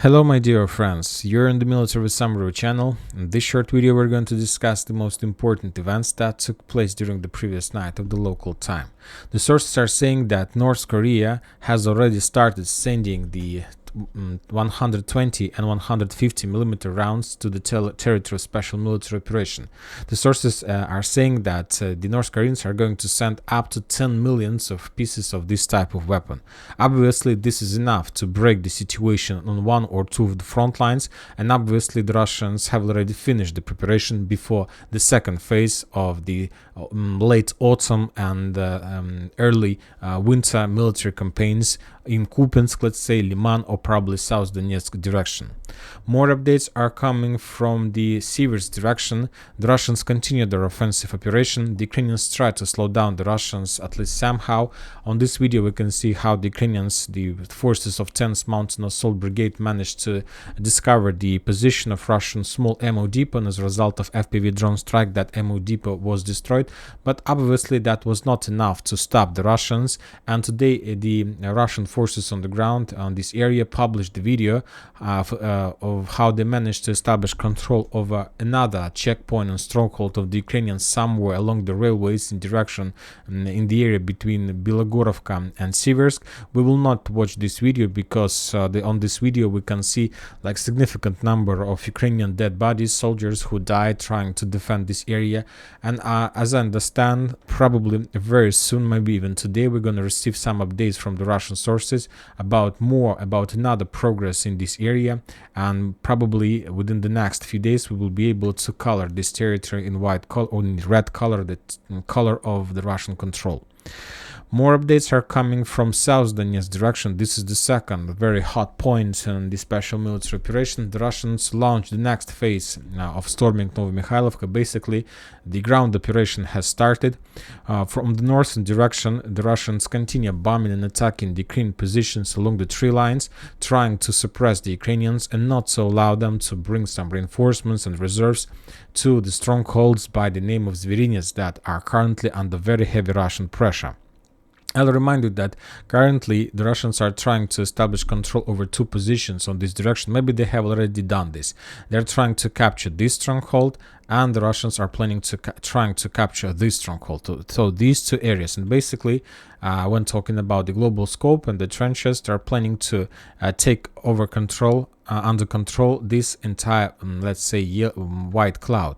Hello my dear friends, you're in the Military Summary channel. In this short video we're going to discuss the most important events that took place during the previous night of the local time. The sources are saying that North Korea has already started sending the 120 and 150 millimeter rounds to the territory of special military operation. The sources are saying that the North Koreans are going to send up to 10 millions of pieces of this type of weapon. Obviously, this is enough to break the situation on one or two of the front lines, and obviously the Russians have already finished the preparation before the second phase of the late autumn and early winter military campaigns in Kupiansk, let's say Liman, or probably South Donetsk direction. More updates are coming from the Siversk direction. The Russians continue their offensive operation. The Ukrainians try to slow down the Russians at least somehow. On this video we can see how the Ukrainians, the forces of 10th Mountain Assault Brigade, managed to discover the position of Russian small ammo depot, and as a result of FPV drone strike that ammo depot was destroyed. But obviously that was not enough to stop the Russians, and today the Russian forces on the ground on this area published the video of how they managed to establish control over another checkpoint and stronghold of the Ukrainians somewhere along the railways in direction in the area between Bilogorovka and Siversk. We will not watch this video because on this video we can see like significant number of Ukrainian dead bodies, soldiers who died trying to defend this area. And as I understand, probably very soon, maybe even today, we're going to receive some updates from the Russian sources about another progress in this area, and probably within the next few days we will be able to color this territory in white color or in red color, the color of the Russian control. More updates are coming from South Donetsk direction. This is the second very hot point in the special military operation. The Russians launched the next phase of storming Novomykhailovka. Basically, the ground operation has started. From the northern direction, the Russians continue bombing and attacking the Ukrainian positions along the tree lines, trying to suppress the Ukrainians and not to allow them to bring some reinforcements and reserves to the strongholds by the name of Zverynets that are currently under very heavy Russian pressure. I'll remind you that currently the Russians are trying to establish control over two positions on this direction. Maybe they have already done this. They're trying to capture this stronghold, and the Russians are planning to trying to capture this stronghold. So these two areas, and basically when talking about the global scope and the trenches, they're planning to take over control under control this entire let's say white cloud.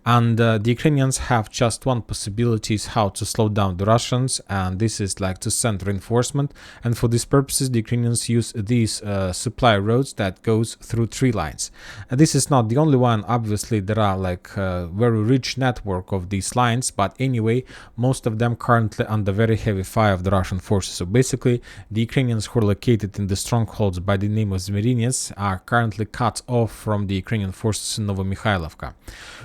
And the Ukrainians have just one possibility is how to slow down the Russians, and this is like to send reinforcement. And for these purposes the Ukrainians use these supply roads that goes through tree lines. And this is not the only one. Obviously there are like very rich network of these lines, but anyway most of them currently under very heavy fire of the Russian forces. So basically the Ukrainians who are located in the strongholds by the name of Zverynets are currently cut off from the Ukrainian forces in Novomykhailovka.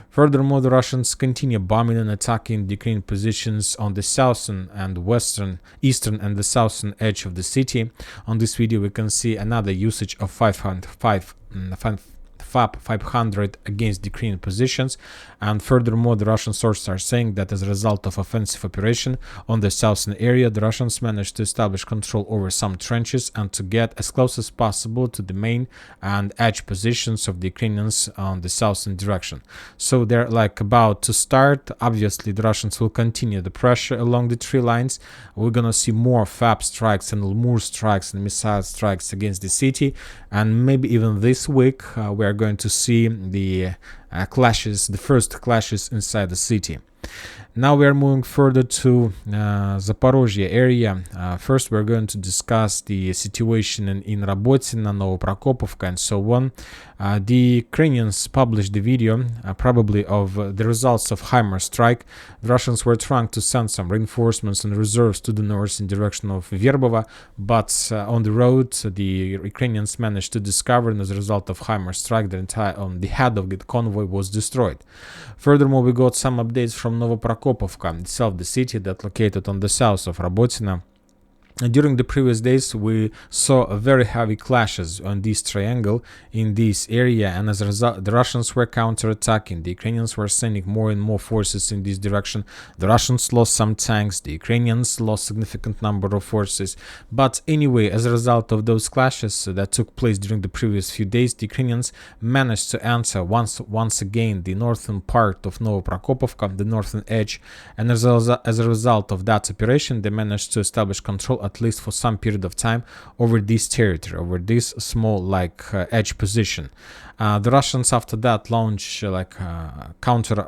Furthermore, the Russians continue bombing and attacking the Ukrainian positions on the southern and eastern and the southern edge of the city. On this video we can see another usage of FAB 500 against the Ukrainian positions. And furthermore, the Russian sources are saying that as a result of offensive operation on the southern area, the Russians managed to establish control over some trenches and to get as close as possible to the main and edge positions of the Ukrainians on the southern direction. So they're like about to start. Obviously the Russians will continue the pressure along the tree lines. We're gonna see more FAB strikes and LMUR strikes and missile strikes against the city, and maybe even this week we are going to see the clashes, the first clashes inside the city. Now we are moving further to Zaporozhye area. First we're going to discuss the situation in Robotyne, Novoprokopovka and so on. The Ukrainians published the video probably of the results of HIMARS strike. The Russians were trying to send some reinforcements and reserves to the north in direction of Verbova, but on the road the Ukrainians managed to discover, and as a result of HIMARS strike the head of the convoy was destroyed. Furthermore, we got some updates from Novoprokopovka itself, the city that located on the south of Robotyne. During the previous days, we saw a very heavy clashes on this triangle in this area, and as a result, the Russians were counterattacking. The Ukrainians were sending more and more forces in this direction. The Russians lost some tanks. The Ukrainians lost significant number of forces. But anyway, as a result of those clashes that took place during the previous few days, the Ukrainians managed to enter once again the northern part of Novoprokopivka, the northern edge, and as a result of that operation, they managed to establish control, at least for some period of time, over this territory, over this small edge position. The Russians after that launched counter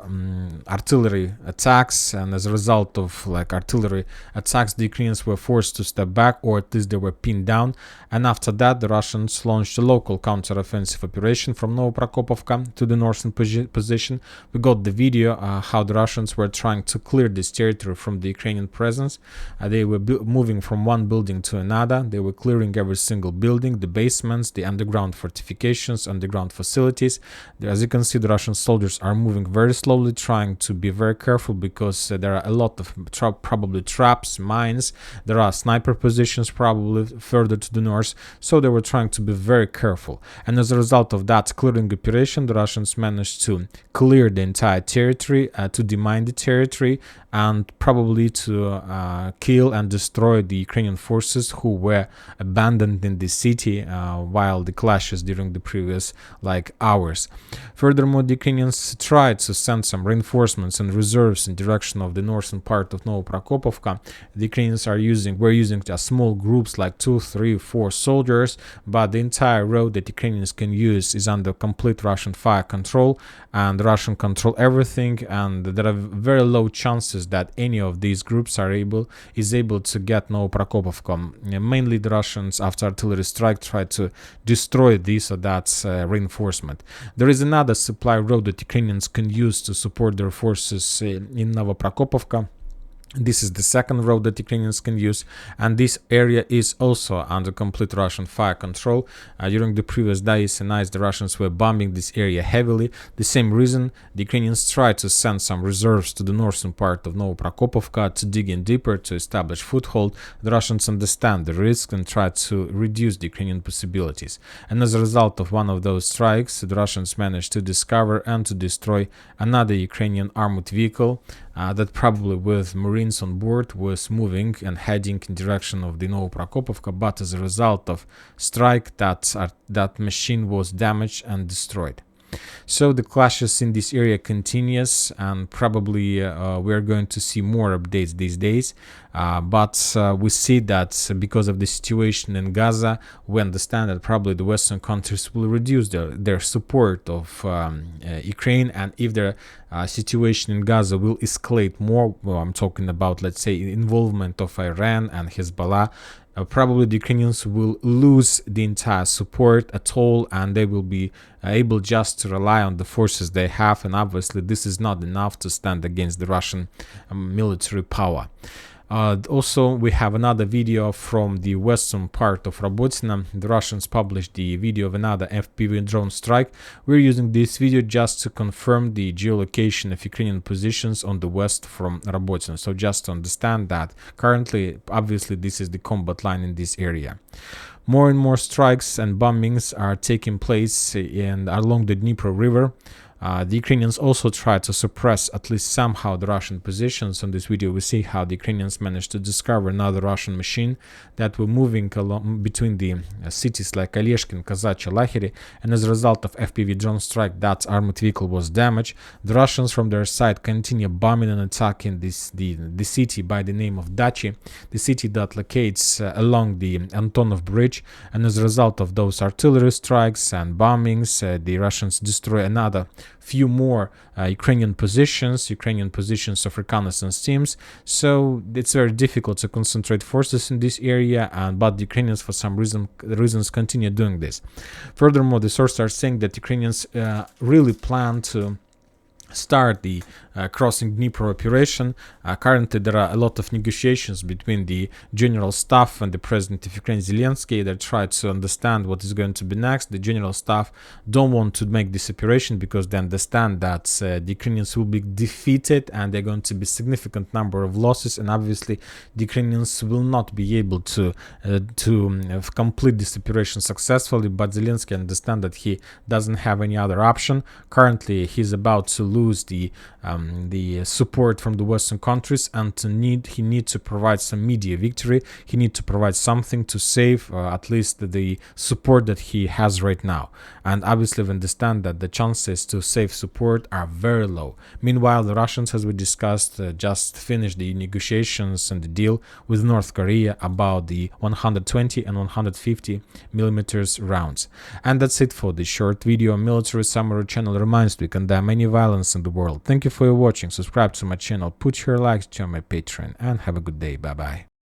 artillery attacks, and as a result of artillery attacks, the Ukrainians were forced to step back, or at least they were pinned down. And after that, the Russians launched a local counter-offensive operation from Novoprokopivka to the northern position. We got the video how the Russians were trying to clear this territory from the Ukrainian presence. They were moving from one building to another. They were clearing every single building, the basements, the underground fortifications, underground facilities. As you can see, the Russian soldiers are moving very slowly, trying to be very careful, because there are a lot of probably traps, mines. There are sniper positions probably further to the north, so they were trying to be very careful. And as a result of that clearing operation, the Russians managed to clear the entire territory, to demine the territory, and probably to kill and destroy the Ukrainian forces who were abandoned in the city while the clashes during the previous hours. Furthermore, the Ukrainians tried to send some reinforcements and reserves in direction of the northern part of Novoprokopivka. The Ukrainians were using just small groups, like 2, 3, 4 soldiers, but the entire road that Ukrainians can use is under complete Russian fire control, and Russian control everything, and there are very low chances that any of these groups is able to get Novoprokopivka. Mainly the Russians, after artillery strike, tried to destroy this or that reinforcement. There is another supply road that Ukrainians can use to support their forces in Novoprokopivka. This is the second road that Ukrainians can use, and this area is also under complete Russian fire control. During the previous days and nights, the Russians were bombing this area heavily. The same reason, the Ukrainians tried to send some reserves to the northern part of Novoprokopivka to dig in deeper, to establish foothold. The Russians understand the risk and try to reduce the Ukrainian possibilities. And as a result of one of those strikes, the Russians managed to discover and to destroy another Ukrainian armored vehicle that, probably with Marines on board, was moving and heading in direction of the Novoprokopivka, but as a result of strike, that machine was damaged and destroyed. So the clashes in this area continues, and probably we are going to see more updates these days. But we see that because of the situation in Gaza, we understand that probably the Western countries will reduce their support of Ukraine, and if their situation in Gaza will escalate more, well, I'm talking about, let's say, involvement of Iran and Hezbollah, probably the Ukrainians will lose the entire support at all, and they will be able just to rely on the forces they have, and obviously this is not enough to stand against the Russian military power. Also, we have another video from the western part of Robotyne. The Russians published the video of another FPV drone strike. We're using this video just to confirm the geolocation of Ukrainian positions on the west from Robotyne. So just to understand that currently, obviously, this is the combat line in this area. More and more strikes and bombings are taking place along the Dnipro River. The Ukrainians also try to suppress at least somehow the Russian positions. On this video, we see how the Ukrainians managed to discover another Russian machine that were moving along between the cities like Oleshkin, Kazachie, Lahiri, and as a result of FPV drone strike, that armored vehicle was damaged. The Russians from their side continue bombing and attacking the city by the name of Dachi, the city that locates along the Antonov Bridge, and as a result of those artillery strikes and bombings, the Russians destroy another few more Ukrainian positions of reconnaissance teams. So it's very difficult to concentrate forces in this area, but the Ukrainians for some reasons continue doing this. Furthermore, the sources are saying that Ukrainians really plan to start the crossing Dnieper operation. Currently, there are a lot of negotiations between the general staff and the president of Ukraine, Zelensky. They try to understand what is going to be next. The general staff don't want to make this operation because they understand that the Ukrainians will be defeated and there are going to be significant number of losses, and obviously the Ukrainians will not be able to complete this operation successfully. But Zelensky understands that he doesn't have any other option. Currently, he's about to lose the support from the Western countries, and he needs to provide some media victory. He needs to provide something to save at least the support that he has right now. And obviously, we understand that the chances to save support are very low. Meanwhile, the Russians, as we discussed, just finished the negotiations and the deal with North Korea about the 120 and 150 millimeters rounds. And that's it for this short video. Military Summary channel reminds we condemn any violence in the world. Thank you for your watching. Subscribe to my channel, put your likes, join my Patreon, and have a good day. Bye bye.